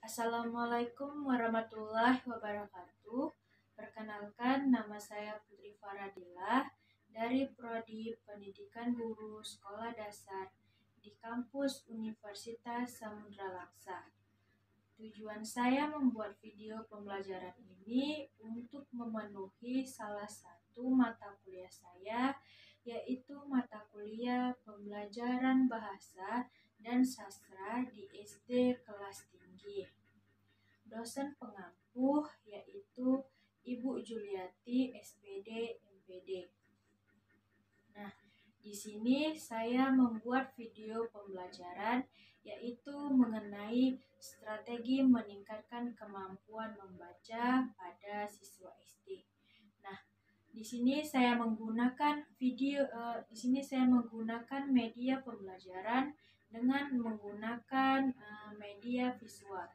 Assalamualaikum warahmatullahi wabarakatuh. Perkenalkan, nama saya Putri Faradillah dari Prodi Pendidikan Guru Sekolah Dasar di kampus Universitas Samudra Laksa. Tujuan saya membuat video pembelajaran ini untuk memenuhi salah satu mata kuliah saya, yaitu mata kuliah pembelajaran bahasa dan sastra di SD kelas tinggi. Dosen pengampu yaitu Ibu Juliati SPD MPD. Nah, di sini saya membuat video pembelajaran yaitu mengenai strategi meningkatkan kemampuan membaca pada siswa SD. Nah, di sini saya menggunakan media pembelajaran dengan menggunakan media visual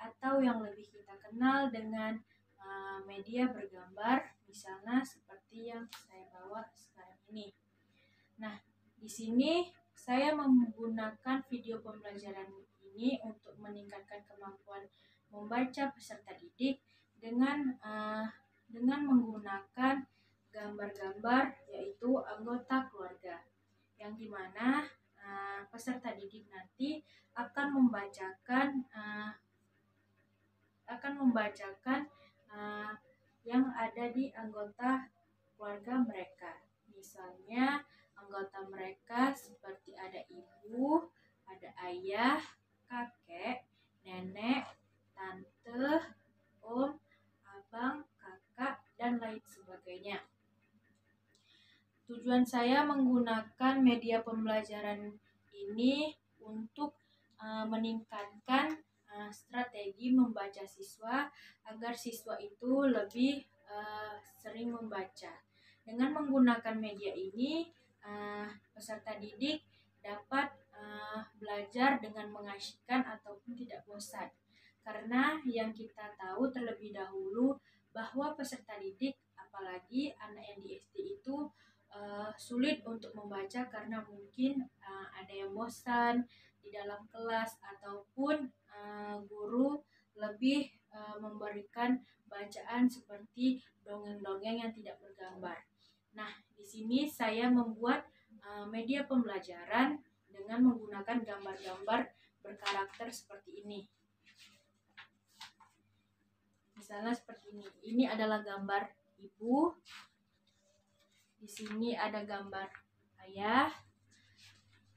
atau yang lebih kita kenal dengan media bergambar, misalnya seperti yang saya bawa sekarang ini. Nah, di sini saya menggunakan video pembelajaran ini untuk meningkatkan kemampuan membaca peserta didik dengan menggunakan gambar-gambar yaitu anggota keluarga, yang dimana peserta didik nanti akan membacakan yang ada di anggota keluarga mereka. Misalnya anggota mereka seperti ada ibu, ada ayah, kakek, nenek, tante, om, abang, kakak, dan lain sebagainya. Tujuan saya menggunakan media pembelajaran ini untuk meningkatkan strategi membaca siswa agar siswa itu lebih sering membaca. Dengan menggunakan media ini, peserta didik dapat belajar dengan mengasyikkan ataupun tidak bosan. Karena yang kita tahu terlebih dahulu bahwa peserta didik, apalagi anak yang di SD itu sulit untuk membaca karena mungkin ada yang bosan di dalam kelas ataupun guru lebih memberikan bacaan seperti dongeng-dongeng yang tidak bergambar. Nah, di sini saya membuat media pembelajaran dengan menggunakan gambar-gambar berkarakter seperti ini. Misalnya seperti ini. Ini adalah gambar ibu. Di sini ada gambar ayah.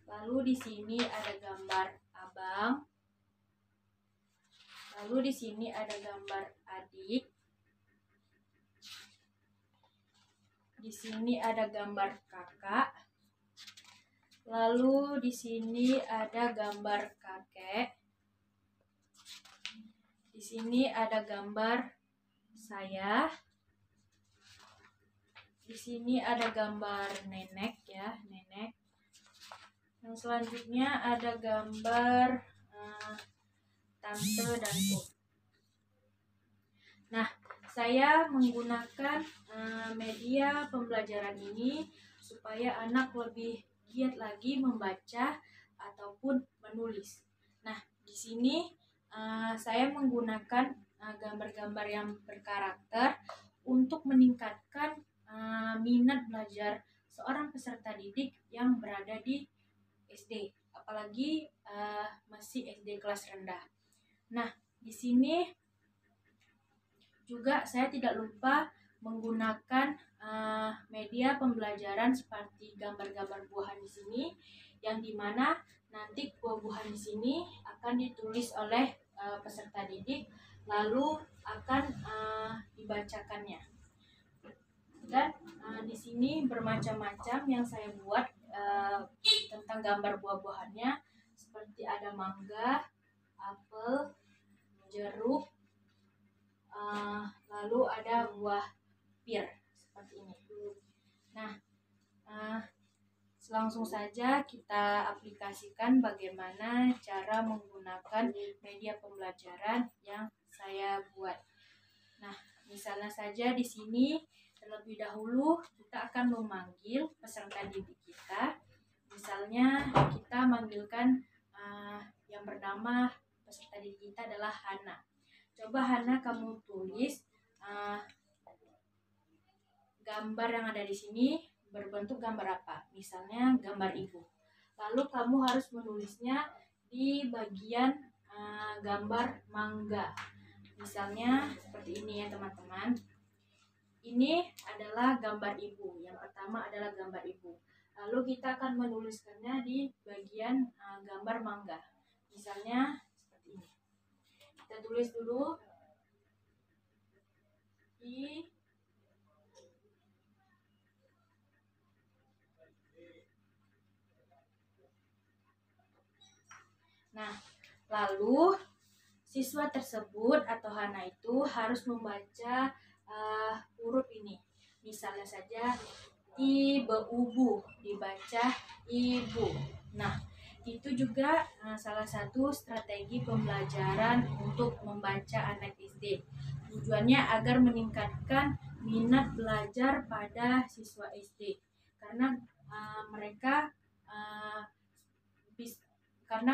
Lalu di sini ada gambar abang. Lalu di sini ada gambar adik. Di sini ada gambar kakak. Lalu di sini ada gambar kakek. Di sini ada gambar saya. Di sini ada gambar nenek ya, nenek. Yang selanjutnya ada gambar tante dan om. Nah, saya menggunakan media pembelajaran ini supaya anak lebih giat lagi membaca ataupun menulis. Nah, di sini saya menggunakan gambar-gambar yang berkarakter untuk meningkatkan minat belajar seorang peserta didik yang berada di SD, apalagi masih SD kelas rendah. Nah, di sini juga saya tidak lupa menggunakan media pembelajaran seperti gambar-gambar buahan di sini, yang dimana nanti buah-buahan di sini akan ditulis oleh peserta didik, lalu akan dibacakannya. Dan di sini bermacam-macam yang saya buat tentang gambar buah-buahannya, seperti ada mangga, apel, jeruk, lalu ada buah pir seperti ini. Nah, langsung saja kita aplikasikan bagaimana cara menggunakan media pembelajaran yang saya buat. Nah, misalnya saja di sini terlebih dahulu kita akan memanggil peserta didik kita. Misalnya kita manggilkan yang bernama peserta didik kita adalah Hana. Coba Hana kamu tulis gambar yang ada di sini berbentuk gambar apa? Misalnya gambar ibu. Lalu kamu harus menulisnya di bagian gambar mangga. Misalnya seperti ini ya teman-teman. Ini adalah gambar ibu. Yang pertama adalah gambar ibu. Lalu kita akan menuliskannya di bagian gambar mangga. Misalnya seperti ini. Kita tulis dulu di Nah, lalu siswa tersebut atau Hana itu harus membaca huruf ini. Misalnya saja ibu, dibaca ibu. Nah, itu juga salah satu strategi pembelajaran untuk membaca anak SD. Tujuannya agar meningkatkan minat belajar pada siswa SD. Karena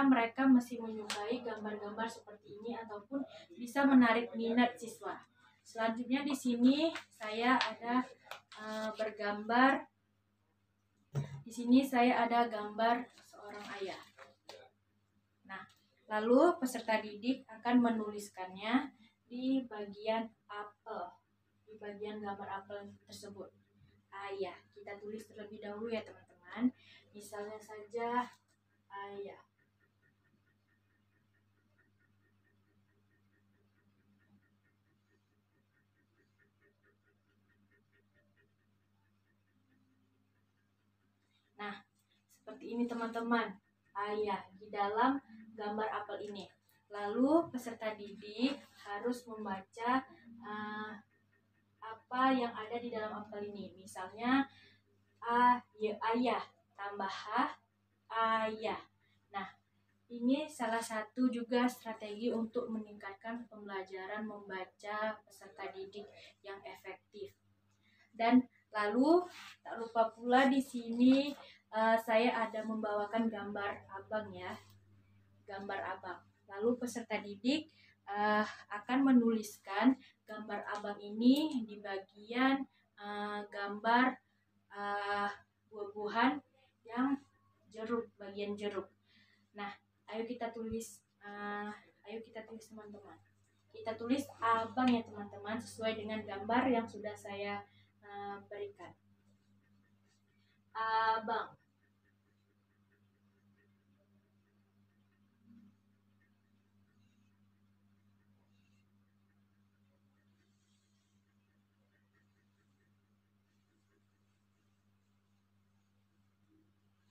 mereka masih menyukai gambar-gambar seperti ini ataupun bisa menarik minat siswa. Selanjutnya di sini saya ada bergambar. Di sini saya ada gambar seorang ayah. Nah, lalu peserta didik akan menuliskannya di bagian apel, di bagian gambar apel tersebut. Ayah, kita tulis terlebih dahulu ya teman-teman. Misalnya saja ayah. Nah, seperti ini teman-teman, ayah di dalam gambar apel ini. Lalu peserta didik harus membaca apa yang ada di dalam apel ini. Misalnya ayah tambah ayah. Nah, ini salah satu juga strategi untuk meningkatkan pembelajaran membaca peserta didik yang efektif. Dan lalu tak lupa pula di sini saya ada membawakan gambar abang ya, gambar abang. Lalu peserta didik akan menuliskan gambar abang ini di bagian gambar buah-buahan yang jeruk, bagian jeruk. Nah, ayo kita tulis teman-teman. Kita tulis abang ya teman-teman, sesuai dengan gambar yang sudah saya berikan. Abang.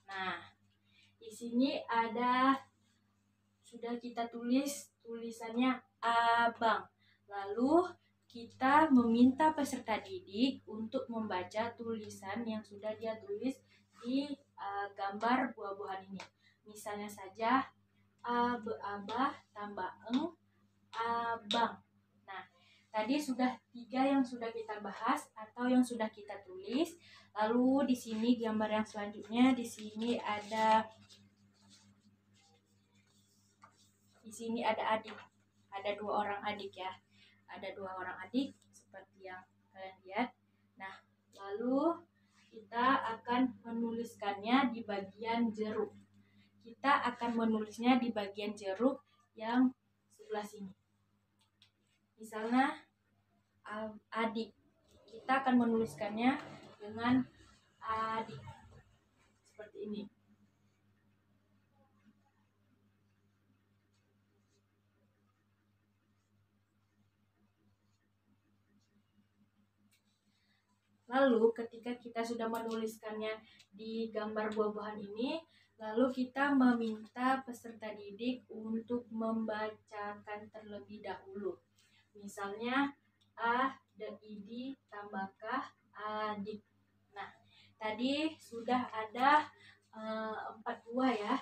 Nah, di sini sudah kita tulis tulisannya abang. Lalu kita meminta peserta didik untuk membaca tulisan yang sudah dia tulis di gambar buah-buahan ini. Misalnya saja abah tambah abang. Nah, tadi sudah 3 yang sudah kita bahas atau yang sudah kita tulis. Lalu di sini gambar yang selanjutnya, di sini ada adik. Ada 2 orang adik ya. Ada 2 orang adik seperti yang kalian lihat. Nah, lalu kita akan menuliskannya di bagian jeruk. Kita akan menulisnya di bagian jeruk yang sebelah sini. Misalnya adik. Kita akan menuliskannya dengan adik. Seperti ini. Lalu ketika kita sudah menuliskannya di gambar buah-buahan ini, lalu kita meminta peserta didik untuk membacakan terlebih dahulu. Misalnya idi tambahkah adik. Nah, tadi sudah ada 4 buah ya.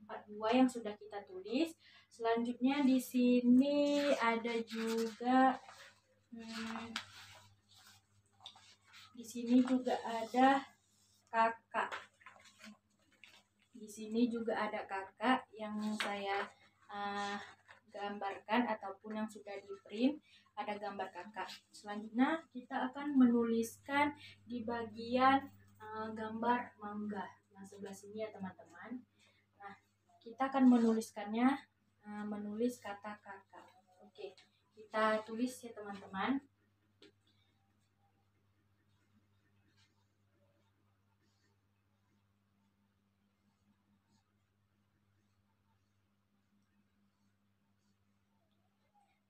4 buah yang sudah kita tulis. Selanjutnya di sini ada juga di sini juga ada kakak. Di sini juga ada kakak yang saya gambarkan ataupun yang sudah di print ada gambar kakak. Selanjutnya kita akan menuliskan di bagian gambar mangga yang sebelah sini ya teman-teman. Nah, kita akan menuliskannya menulis kata kakak. Oke, kita tulis ya teman-teman.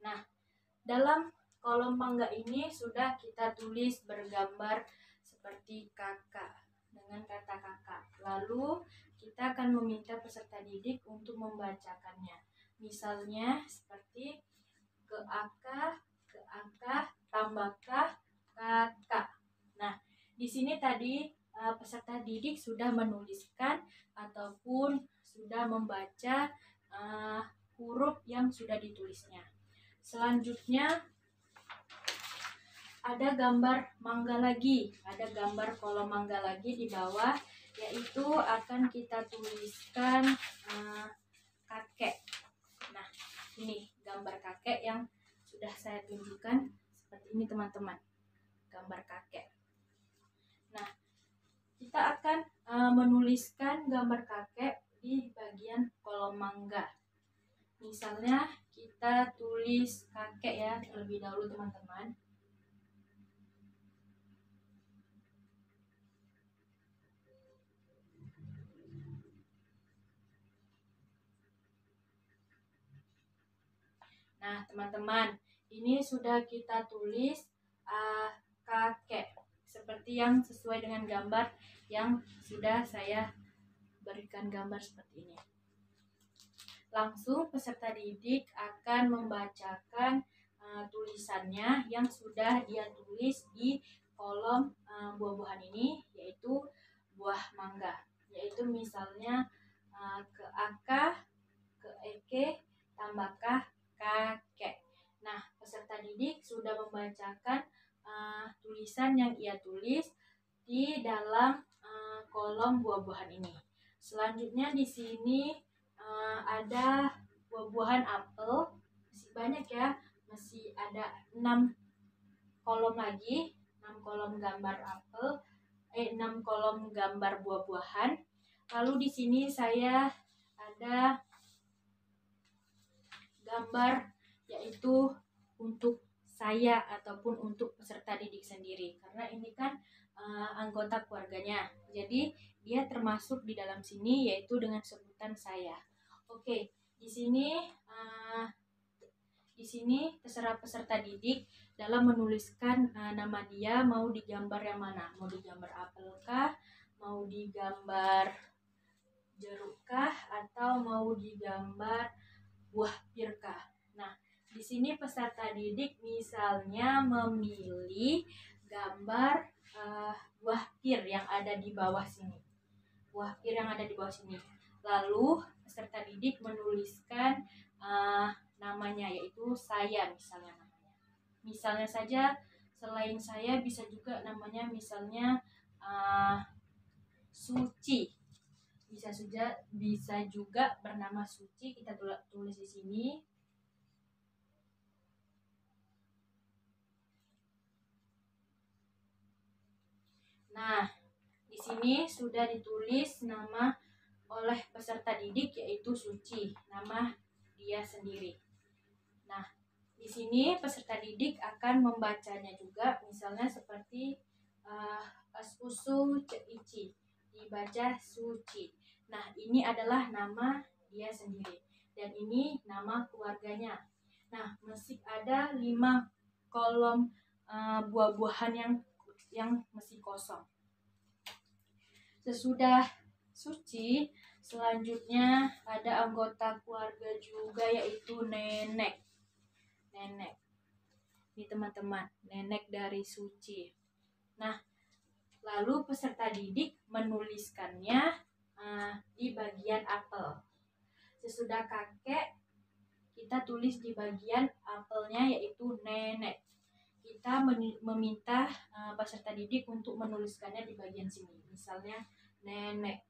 Nah, dalam kolom mangga ini sudah kita tulis bergambar seperti kakak dengan kata kakak. Lalu kita akan meminta peserta didik untuk membacakannya. Misalnya seperti ke angka, tambahkah, kakak. Nah, di sini tadi peserta didik sudah menuliskan ataupun sudah membaca huruf yang sudah ditulisnya. Selanjutnya ada gambar mangga lagi, ada gambar kolom mangga lagi di bawah, yaitu akan kita tuliskan kakek. Nah, ini gambar kakek yang sudah saya tunjukkan seperti ini teman-teman, gambar kakek. Nah, kita akan menuliskan gambar kakek di bagian kolom mangga. Misalnya kita tulis kakek ya terlebih dahulu teman-teman. Nah teman-teman, ini sudah kita tulis kakek seperti yang sesuai dengan gambar yang sudah saya berikan gambar seperti ini. Langsung peserta didik akan membacakan tulisannya yang sudah dia tulis di kolom buah-buahan ini, yaitu buah mangga, yaitu misalnya ke aka, ke eke, tambahkah, kakek. Nah, peserta didik sudah membacakan tulisan yang ia tulis di dalam kolom buah-buahan ini. Selanjutnya di sini ada buah-buahan apel, masih banyak ya, masih ada 6 kolom lagi, 6 kolom gambar apel, 6 kolom gambar buah-buahan. Lalu di sini saya ada gambar yaitu untuk saya ataupun untuk peserta didik sendiri, karena ini kan anggota keluarganya, jadi dia termasuk di dalam sini yaitu dengan sebutan saya. Oke, di sini terserah peserta didik dalam menuliskan nama dia mau digambar yang mana, mau digambar apelkah, mau digambar jerukkah, atau mau digambar buah pirkah. Nah, di sini peserta didik misalnya memilih gambar buah pir yang ada di bawah sini. Buah pir yang ada di bawah sini. Lalu peserta didik menuliskan namanya, yaitu saya misalnya namanya. Misalnya saja selain saya bisa juga namanya misalnya Suci. Bisa juga bernama Suci, kita tulis di sini. Nah, di sini sudah ditulis nama oleh peserta didik yaitu Suci, nama dia sendiri. Nah, di sini peserta didik akan membacanya juga, misalnya seperti As-usu Ceici, dibaca Suci. Nah, ini adalah nama dia sendiri dan ini nama keluarganya. Nah, masih ada 5 kolom buah-buahan yang masih kosong. Sesudah Suci, selanjutnya ada anggota keluarga juga yaitu nenek. Nenek. Ini teman-teman, nenek dari Suci. Nah, lalu peserta didik menuliskannya di bagian apel. Sesudah kakek, kita tulis di bagian apelnya yaitu nenek. Kita meminta peserta didik untuk menuliskannya di bagian sini. Misalnya nenek.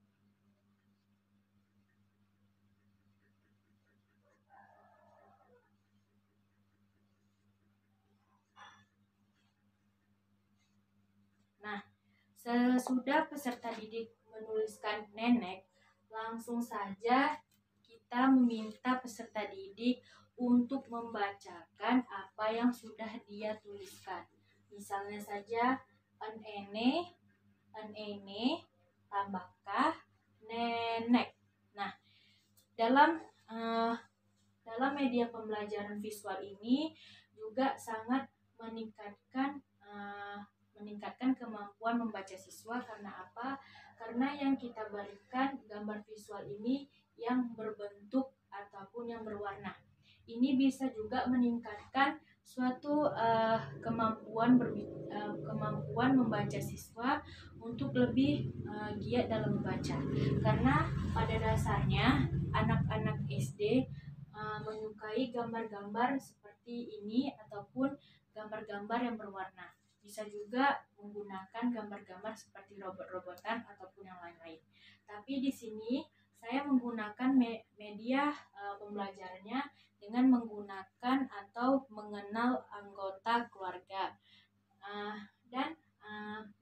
Sesudah peserta didik menuliskan nenek, langsung saja kita meminta peserta didik untuk membacakan apa yang sudah dia tuliskan. Misalnya saja ene, tambahkah, nenek. Nah, dalam media pembelajaran visual ini juga sangat meningkatkan kemampuan membaca siswa. Karena apa? Karena yang kita berikan gambar visual ini yang berbentuk ataupun yang berwarna. Ini bisa juga meningkatkan suatu kemampuan membaca siswa untuk lebih giat dalam membaca. Karena pada dasarnya anak-anak SD menyukai gambar-gambar seperti ini ataupun gambar-gambar yang berwarna. Bisa juga menggunakan gambar-gambar seperti robot-robotan ataupun yang lain-lain. Tapi di sini saya menggunakan media pembelajarannya dengan menggunakan atau mengenal anggota keluarga. Dan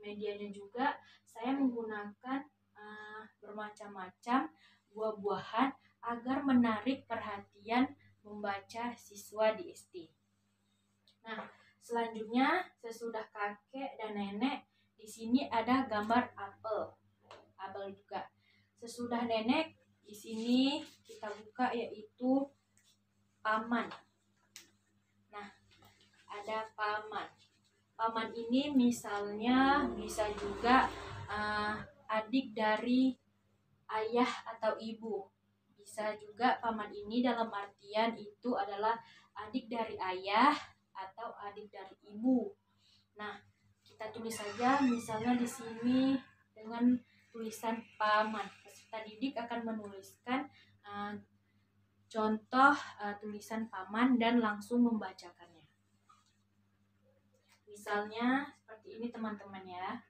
medianya juga saya menggunakan bermacam-macam buah-buahan agar menarik perhatian membaca siswa di SD. Nah, selanjutnya sesudah kakek dan nenek, di sini ada gambar apel juga. Sesudah nenek, di sini kita buka yaitu paman. Nah, ada paman. Paman ini misalnya bisa juga adik dari ayah atau ibu. Bisa juga paman ini dalam artian itu adalah adik dari ayah atau adik dari ibu. Nah, kita tulis saja misalnya di sini dengan tulisan paman. Peserta didik akan menuliskan contoh tulisan paman dan langsung membacakannya. Misalnya seperti ini teman-teman ya.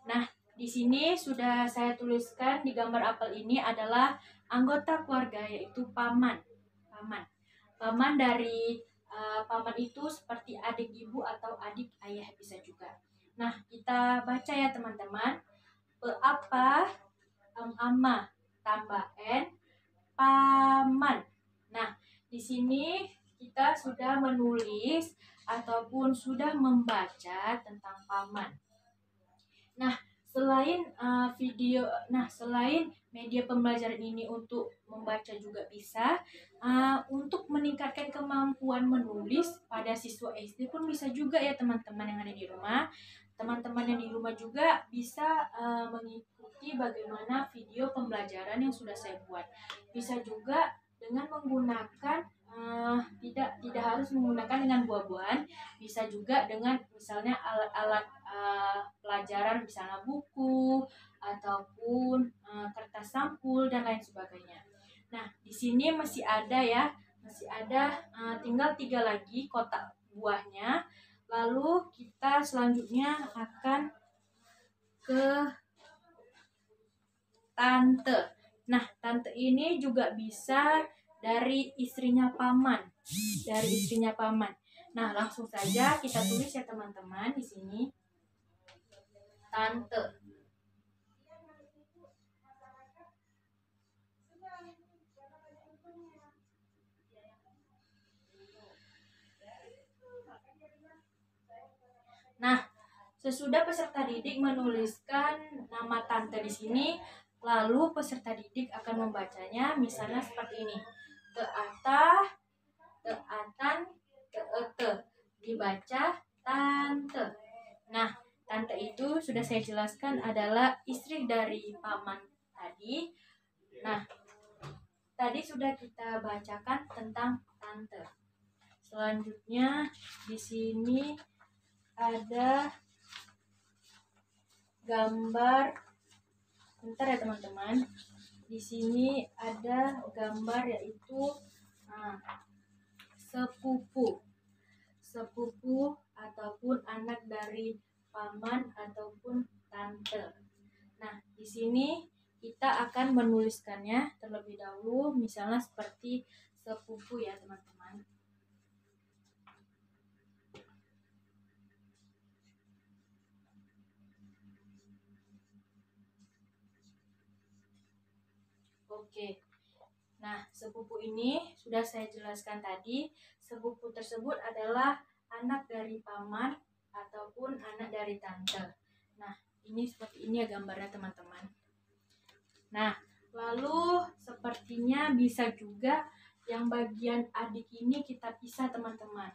Nah, di sini sudah saya tuliskan di gambar apel ini adalah anggota keluarga yaitu paman. Paman dari paman itu seperti adik ibu atau adik ayah bisa juga. Nah, kita baca ya teman-teman. Apa ama tambah n paman. Nah, di sini kita sudah menulis ataupun sudah membaca tentang paman. Nah, selain selain media pembelajaran ini untuk membaca juga bisa, untuk meningkatkan kemampuan menulis pada siswa SD pun bisa juga ya teman-teman yang ada di rumah. Teman-teman yang di rumah juga bisa mengikuti bagaimana video pembelajaran yang sudah saya buat. Bisa juga dengan menggunakan tidak harus menggunakan dengan buah-buahan, bisa juga dengan misalnya alat-alat pelajaran, misalnya buku ataupun kertas sampul dan lain sebagainya. Nah, di sini masih ada tinggal 3 lagi kotak buahnya. Lalu kita selanjutnya akan ke tante. Nah, tante ini juga bisa dari istrinya paman. Nah, langsung saja kita tulis ya teman-teman di sini. Tante. Nah, sesudah peserta didik menuliskan nama tante di sini, lalu peserta didik akan membacanya misalnya seperti ini. Teata, teatan, teete. Dibaca tante. Nah, tante itu sudah saya jelaskan adalah istri dari paman tadi. Nah, tadi sudah kita bacakan tentang tante. Selanjutnya di sini ada gambar. Bentar ya teman-teman. Di sini ada gambar yaitu sepupu ataupun anak dari paman ataupun tante. Nah, di sini kita akan menuliskannya terlebih dahulu, misalnya seperti sepupu ya teman-teman. Oke. Nah, sepupu ini sudah saya jelaskan tadi. Sepupu tersebut adalah anak dari paman ataupun anak dari tante. Nah, ini seperti ini ya gambarnya teman-teman. Nah, lalu sepertinya bisa juga yang bagian adik ini kita pisah teman-teman.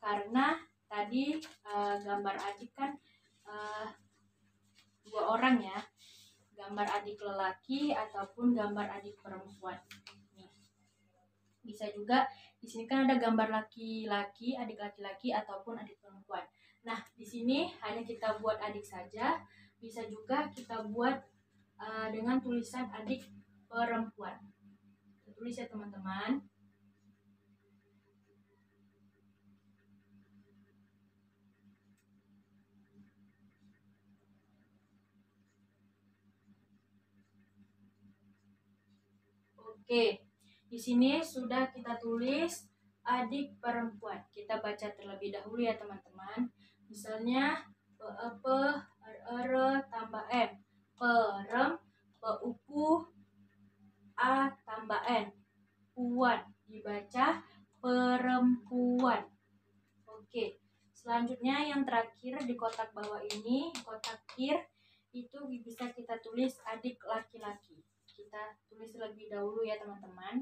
Karena tadi gambar adik kan dua orang ya. Gambar adik lelaki ataupun gambar adik perempuan. Nih. Bisa juga di sini kan ada gambar laki-laki, adik laki-laki ataupun adik perempuan. Nah, di sini hanya kita buat adik saja. Bisa juga kita buat dengan tulisan adik perempuan. Tulis ya teman-teman. Oke, di sini sudah kita tulis adik perempuan. Kita baca terlebih dahulu ya teman-teman. Misalnya tambah m, perem, peupu, a tambah n, puan, dibaca perempuan. Oke, selanjutnya yang terakhir di kotak bawah ini, kotak kir, itu bisa kita tulis adik laki-laki. Kita tulis lebih dahulu ya teman-teman.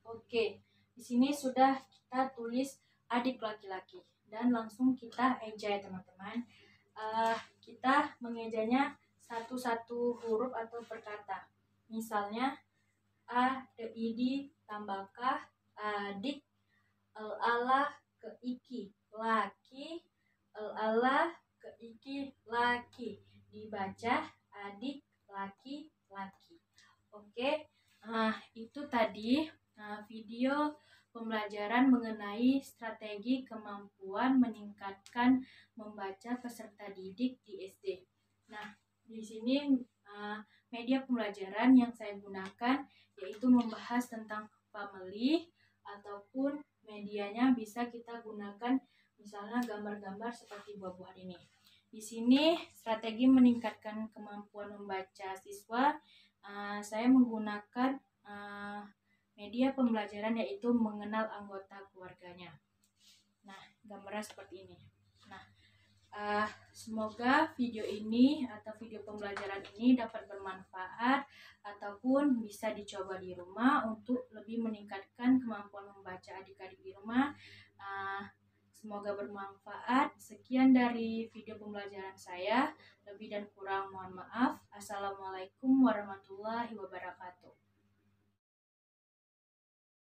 Oke, di sini sudah kita tulis adik laki-laki dan langsung kita eja ya teman-teman. Kita mengejanya satu-satu huruf atau perkata. Misalnya a, de, idi, tambah k, adik, ala, ke iki, laki, ala, ke iki, laki. Dibaca adik, laki, laki. Oke, itu tadi video pembelajaran mengenai strategi kemampuan meningkatkan membaca peserta didik di SD. Nah, di sini media pembelajaran yang saya gunakan yaitu membahas tentang family ataupun medianya bisa kita gunakan misalnya gambar-gambar seperti buah-buahan ini. Di sini strategi meningkatkan kemampuan membaca siswa, saya menggunakan media pembelajaran yaitu mengenal anggota keluarganya. Nah, gambarnya seperti ini. Nah, semoga video ini atau video pembelajaran ini dapat bermanfaat ataupun bisa dicoba di rumah untuk lebih meningkatkan kemampuan membaca adik-adik di rumah. Semoga bermanfaat. Sekian dari video pembelajaran saya. Lebih dan kurang mohon maaf. Assalamualaikum warahmatullahi wabarakatuh.